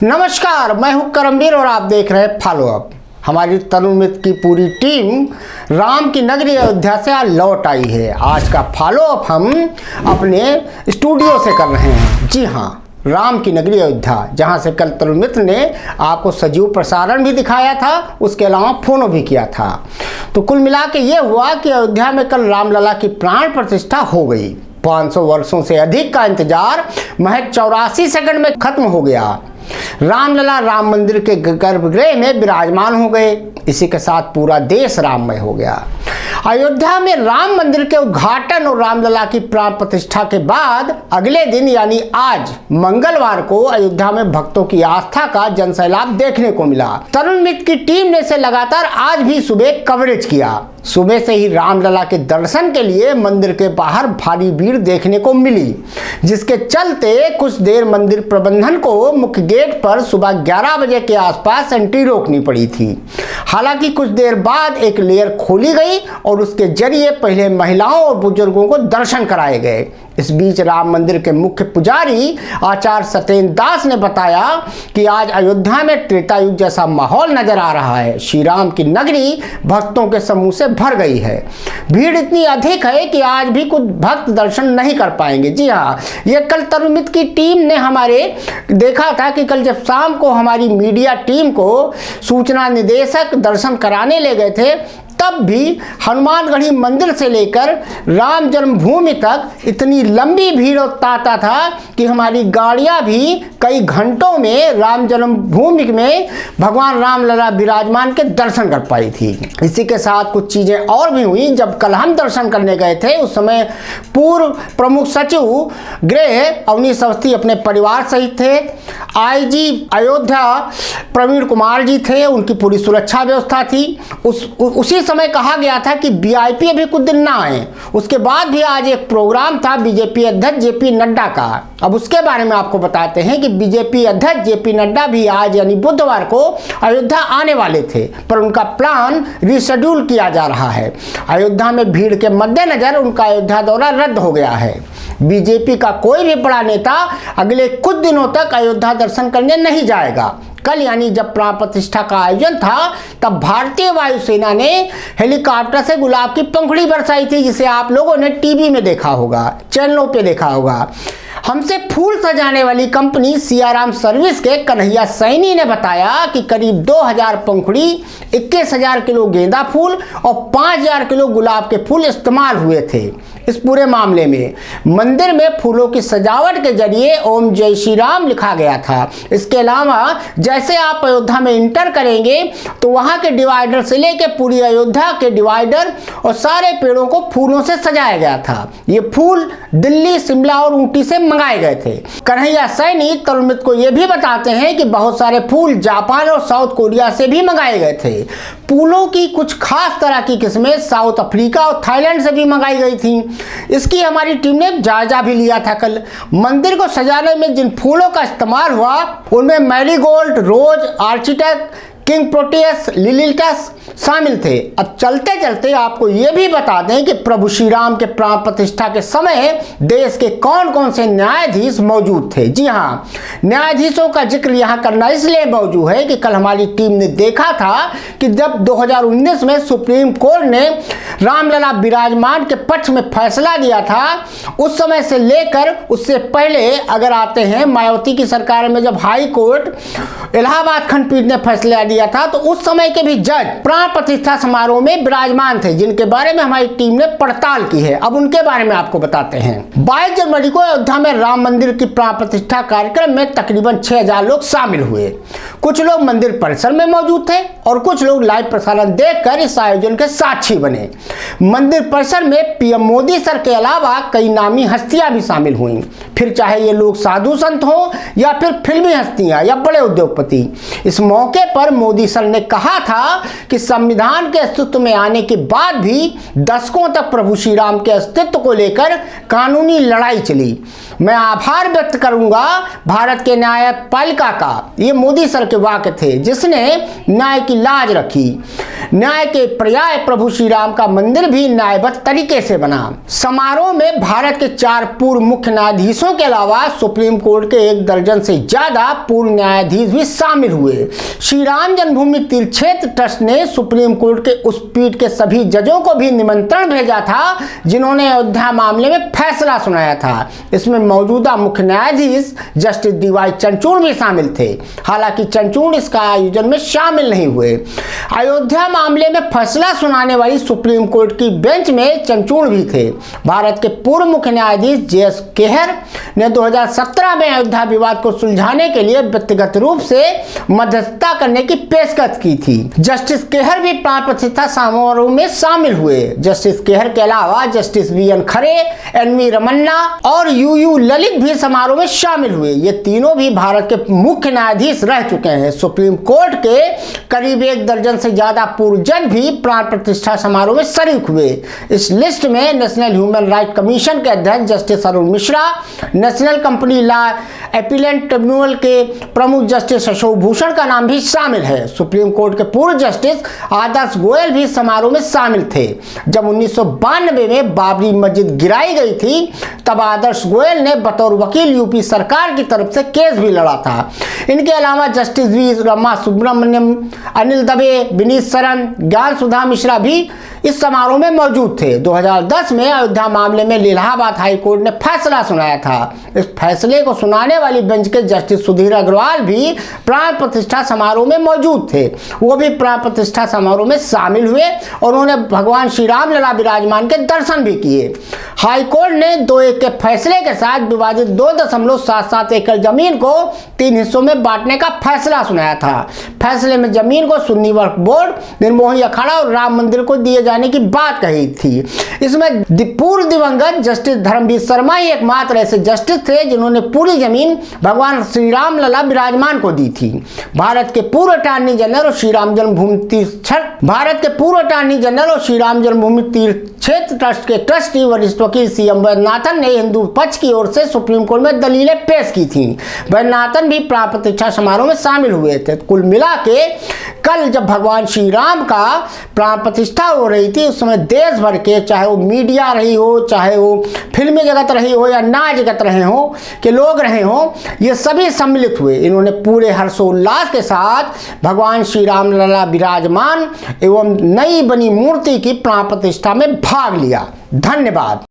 नमस्कार, मैं हूं करमवीर और आप देख रहे हैं फॉलो अप। हमारी तरुण मित्र की पूरी टीम राम की नगरी अयोध्या से आज लौट आई है। आज का फॉलो अप हम अपने स्टूडियो से कर रहे हैं। जी हाँ, राम की नगरी अयोध्या, जहां से कल तरुण मित्र ने आपको सजीव प्रसारण भी दिखाया था, उसके अलावा फोनो भी किया था। तो कुल मिला के ये हुआ कि अयोध्या में कल रामलला की प्राण प्रतिष्ठा हो गई। 500 वर्षों से अधिक का इंतजार महज 84 सेकंड में खत्म हो गया। रामलला राम मंदिर के गर्भगृह में विराजमान हो गए। इसी के साथ पूरा देश राममय हो गया। अयोध्या में राम मंदिर के उद्घाटन और रामलला की प्राण प्रतिष्ठा के बाद अगले दिन यानी आज मंगलवार को अयोध्या में भक्तों की आस्था का जनसैलाब देखने को मिला। तरुण मित्र की टीम ने इसे लगातार आज भी सुबह कवरेज किया। सुबह से ही रामलला के दर्शन के लिए मंदिर के बाहर भारी भीड़ देखने को मिली, जिसके चलते कुछ देर मंदिर प्रबंधन को मुख्य गेट पर सुबह 11 बजे के आसपास एंट्री रोकनी पड़ी थी। हालांकि कुछ देर बाद एक लेयर खोली गई और उसके जरिए पहले महिलाओं और बुजुर्गों को दर्शन कराए गए। इस बीच राम मंदिर के मुख्य पुजारी आचार्य सत्येंद्र दास ने बताया कि आज अयोध्या में त्रेता युग जैसा माहौल नजर आ रहा है। श्री राम की नगरी भक्तों के समूह से भर गई है। भीड़ इतनी अधिक है कि आज भी कुछ भक्त दर्शन नहीं कर पाएंगे। जी हाँ, ये कल तरुण मित्र की टीम ने हमारे देखा था कि कल जब शाम को हमारी मीडिया टीम को सूचना निदेशक दर्शन कराने ले गए थे, तब भी हनुमानगढ़ी मंदिर से लेकर राम जन्मभूमि तक इतनी लंबी भीड़ और तांता था कि हमारी गाड़ियां भी कई घंटों में राम जन्मभूमि में भगवान रामलला विराजमान के दर्शन कर पाई थी। इसी के साथ कुछ चीजें और भी हुई। जब कल हम दर्शन करने गए थे, उस समय पूर्व प्रमुख सचिव गृह अवनीश अवस्थी अपने परिवार सहित थे। आईजी अयोध्या प्रवीण कुमार जी थे, उनकी पूरी सुरक्षा व्यवस्था थी। उसी समय कहा गया था कि वीआईपी अभी कुछ दिन ना आए। उसके बाद भी आज एक प्रोग्राम था बीजेपी अध्यक्ष जेपी नड्डा का। अब उसके बारे में आपको बताते हैं कि बीजेपी अध्यक्ष जेपी नड्डा भी आज यानी बुधवार को अयोध्या आने वाले थे, पर उनका प्लान रिशेड्यूल किया जा रहा है। अयोध्या में भीड़ के मद्देनजर उनका अयोध्या दौरा रद्द हो गया है। बीजेपी का कोई भी बड़ा नेता अगले कुछ दिनों तक अयोध्या दर्शन करने नहीं जाएगा। कल यानी जब प्राण प्रतिष्ठा का आयोजन था, तब भारतीय वायुसेना ने हेलीकॉप्टर से गुलाब की पंखुड़ी बरसाई थी, जिसे आप लोगों ने टीवी में देखा होगा, चैनलों पे देखा होगा। हमसे फूल सजाने वाली कंपनी सियाराम सर्विस के कन्हैया सैनी ने बताया कि करीब 2000 पंखुड़ी, 21,000 किलो गेंदा फूल और 5000 किलो गुलाब के फूल इस्तेमाल हुए थे। इस पूरे मामले में मंदिर में फूलों की सजावट के जरिए ओम जय श्री राम लिखा गया था। इसके अलावा जैसे आप अयोध्या में इंटर करेंगे तो वहां के डिवाइडर से लेकर पूरी अयोध्या के डिवाइडर और सारे पेड़ों को फूलों से सजाया गया था। ये फूल दिल्ली, शिमला और ऊटी से मंगाए गए थे। कन्हैया सैनी तरुण मित्र को यह भी बताते हैं कि बहुत सारे फूल जापान और साउथ कोरिया से भी मंगाए गए थे। फूलों की कुछ खास तरह की किस्में साउथ अफ्रीका और थाईलैंड से भी मंगाई गई थी। इसकी हमारी टीम ने जायजा भी लिया था। कल मंदिर को सजाने में जिन फूलों का इस्तेमाल हुआ, उनमें मैरीगोल्ड, रोज, आर्चिटेक, किंग प्रोटियस, लिलिकस शामिल थे। अब चलते चलते आपको यह भी बता दें कि प्रभु श्री राम के प्राण प्रतिष्ठा के समय देश के कौन कौन से न्यायाधीश मौजूद थे। जी हाँ, न्यायाधीशों का जिक्र यहाँ करना इसलिए मौजूद है कि कल हमारी टीम ने देखा था कि जब 2019 में सुप्रीम कोर्ट ने रामलला विराजमान के पक्ष में फैसला दिया था, उस समय से लेकर उससे पहले अगर आते हैं मायावती की सरकार में, जब हाई कोर्ट इलाहाबाद खंडपीठ ने फैसला दिया था, तो उस समय के भी जज प्राण प्रतिष्ठा समारोह में विराजमान थे, जिनके बारे में हमारी टीम ने पड़ताल की है। अब उनके बारे में आपको बताते हैं। 22 जनवरी को अयोध्या में राम मंदिर की प्राण प्रतिष्ठा कार्यक्रम में तकरीबन 6000 लोग शामिल हुए। कुछ लोग मंदिर परिसर में मौजूद थे और कुछ लोग लाइव प्रसारण देखकर इस आयोजन के साक्षी बने। मंदिर परिसर में पीएम मोदी सर के अलावा कई नामी हस्तियां भी शामिल हुई, फिर चाहे ये लोग साधु संत हो या फिर फिल्मी हस्तियां या बड़े उद्योगपति। इस मौके पर मोदी सर ने कहा था कि संविधान के अस्तित्व में आने के बाद भी दशकों तक प्रभु श्री राम के अस्तित्व को लेकर कानूनी लड़ाई चली। मैं आभार व्यक्त करूंगा भारत के न्यायपालिका का, ये मोदी सर के वाक्य थे, जिसने न्याय की लाज रखी। न्याय के पर्याय प्रभु श्री राम का मंदिर भी न्यायबद्ध तरीके से बना। समारोह में भारत के 4 पूर्व मुख्य न्यायाधीशों के अलावा सुप्रीम कोर्ट के 1 दर्जन से ज्यादा पूर्व न्यायाधीश भी शामिल हुए। श्री राम जन्मभूमि तीर्थ क्षेत्र ट्रस्ट ने सुप्रीम कोर्ट के उस पीठ के सभी जजों को भी निमंत्रण भेजा था जिन्होंने अयोध्या मामले में फैसला सुनाया था। इसमें मौजूदा मुख्य न्यायाधीश जस्टिस DY चंद्रचूड़ भी शामिल थे। हालांकि चंद्रचूड़ इसका आयोजन में शामिल नहीं हुए। अयोध्या मामले में फैसला सुनाने वाली सुप्रीम कोर्ट की बेंच में चंद्रचूड़ भी थे। भारत के पूर्व मुख्य न्यायाधीश JS खेहर ने 2017 में अयोध्या विवाद को सुलझाने के लिए व्यक्तिगत रूप से मध्यस्थता करने की पेशकश की थी। जस्टिस खेहर भी प्राण प्रतिष्ठा समारोह में शामिल हुए। जस्टिस खेहर के अलावा जस्टिस VN खरे, NV रमन्ना और UU ललित भी समारोह में शामिल हुए। ये तीनों भी भारत के मुख्य न्यायाधीश रह चुके हैं। सुप्रीम कोर्ट के करीब 1 दर्जन से ज्यादा पूर्व जज भी प्राण प्रतिष्ठा समारोह में शरीक हुए। इस लिस्ट में नेशनल ह्यूमन राइट कमीशन के अध्यक्ष justice Arun Mishra, national company law appellate tribunal के प्रमुख जस्टिस अशोक भूषण का नाम भी शामिल है। सुप्रीम कोर्ट के पूर्व जस्टिस आदर्श गोयल भी समारोह में शामिल थे। जब 1992 में बाबरी मस्जिद गिराई गई थी तब आदर्श गोयल ने बतौर वकील यूपी सरकार की तरफ से केस भी लड़ा था। इनके अलावा जस्टिस V रमा सुब्रमण्यम, अनिल दवे, विनीत सरन, ज्ञान सुधा मिश्रा भी इस समारोह में मौजूद थे। 2010 में अयोध्या मामले में इलाहाबाद हाई कोर्ट ने फैसला सुनाया था। इस फैसले को सुनाने वाली बेंच के जस्टिस सुधीर अग्रवाल भी प्राण प्रतिष्ठा समारोह में मौजूद थे। वो भी प्राण प्रतिष्ठा समारोह में शामिल हुए और उन्होंने भगवान श्री राम लला विराजमान के दर्शन भी किए। हाई कोर्ट ने 2-1 के फैसले के साथ विवादित 2.77 एकड़ जमीन को 3 हिस्सों में बांटने का फैसला सुनाया था। फैसले में जमीन को सुन्नी वक्फ बोर्ड, निर्मोही अखाड़ा और राम मंदिर को दिए जाने की बात कही थी। इसमें पूर्व दिवंगत जस्टिस धर्मवीर शर्मा ही एकमात्र ऐसे जस्टिस थे जिन्होंने पूरी जमीन भगवान श्री राम लला विराजमान को दी थी। भारत के पूर्व अटॉर्नी जनरल और श्री राम जन्मभूमि तीर्थ क्षेत्र ट्रस्ट के ट्रस्टी वरिष्ठ वकील CM वैद्यनाथन ने हिंदू पक्ष की ओर से सुप्रीम कोर्ट में दलीलें पेश की थी। वैद्यनाथन भी प्राण प्रतिष्ठा समारोह में शामिल हुए थे। कुल मिला के कल जब भगवान श्री राम का प्राण प्रतिष्ठा हो रही थी उस समय देश भर के, चाहे वो मीडिया रही हो, चाहे वो फिल्मी जगत रही हो या नाच जगत रहे हो कि लोग रहे हो, ये सभी सम्मिलित हुए। इन्होंने पूरे हर्षोल्लास के साथ भगवान श्री राम लला विराजमान एवं नई बनी मूर्ति की प्राण प्रतिष्ठा में भाग लिया। धन्यवाद।